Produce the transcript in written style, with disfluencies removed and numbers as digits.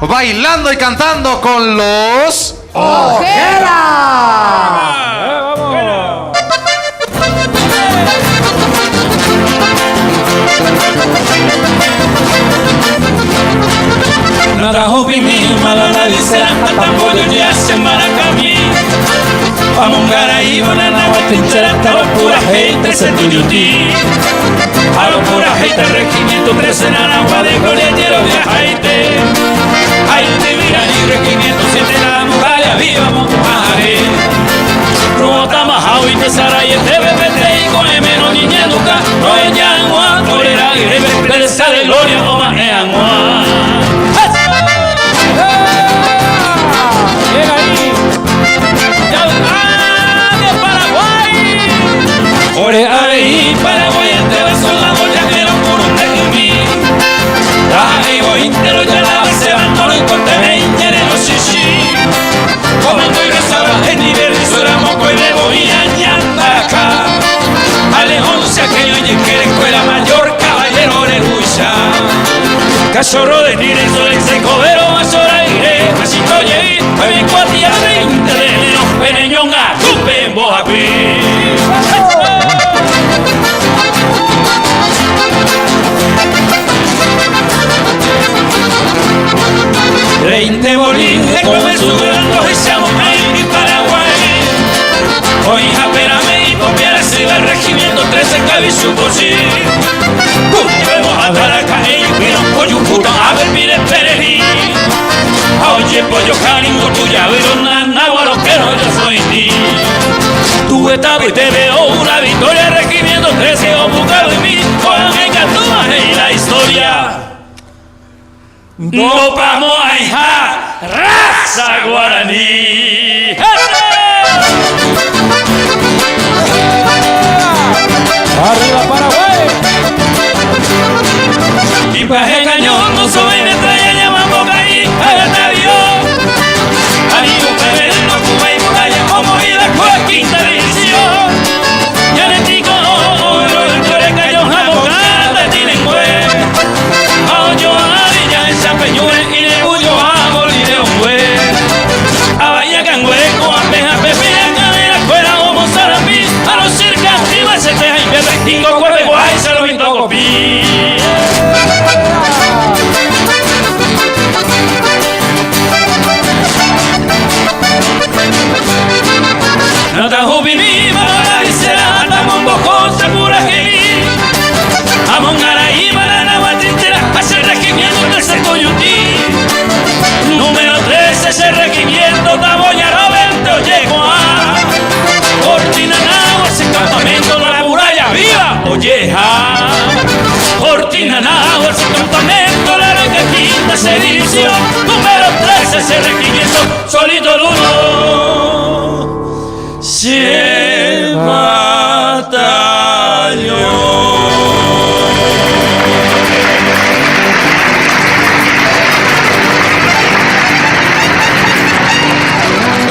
bailando y cantando con los ¡Ojera! ¡Vamos! Nada hobi mi malala disera atamboyo ya se maracami. Pamongara y banana guatinchera taro pura gente se tuyuti. A lo pura gente regimiento 13 en agua de coletero viajaite. Haite mira y regimiento 7 en la muralla viva Montajare. Ruota majao y tesara y este bebete y con emeno niña nunca. No es ya agua, torera y reversa de gloria o más es agua. Llega ahí. ¡De Paraguay! Ore ahí, Paraguay, entero son la boya que no por un regimi. Traje voy entero ya la base, abandono y corte me inñere no shishi. Comando y rezaba en nivel y sura moco y debo y añanda acá. Alejónse aquello y que la escuela mayor, caballero de Huicha. Cachorro de tire, sol en seco, pero más hora iré. Así que llegué, fue mi cuatía 20 de enero. Peneñonga, tupe en Bojacuí. 20 bolines como el sudando echamos en Paraguay. Hoy apérame y copiar así el regimiento 13 cabizu cochi. Llevemos a Taracaí y vino pollo puta a ver mire pererí. Oye pollo cariño tuya pero nada lo que no yo soy ti. Tu estado y te veo una victoria regimiento 13 o buscado en mí. Con el cantúa y la historia. No vamos a dejar raza guaraní. Arriba Paraguay. Y baje cañón, no soy metralla, llamamos caí, hágate avión. Amigo Pérez, no Cuba y muralla, como vida con quinta división. Ya le digo, el torre cañón, abogada, tienen güey. A ocho avillas en San Peñuel y de Bullo a Bolí de un güey. A Bahía Cangüeco, a Peja, Pepina, Cadena, Escuela, Homo, Sarambí, a los circas, Tiva, se teja y Pepe, Tingo, Cuerve, Guay, se lo vinto copí. No te jubi viva, la visera, Tamón, Bocón, Sepura, Gemí. Amongara y Banana, Guatintera, hace regimiento del Secoyutí. Número 13, ese regimiento, Taboñaro, 20, Oyegua. Cortinanao, ese campamento, la muralla viva, Olleja. Cortinanao, ese campamento, la quinta se división. Número 13, ese regimiento, solito el uno.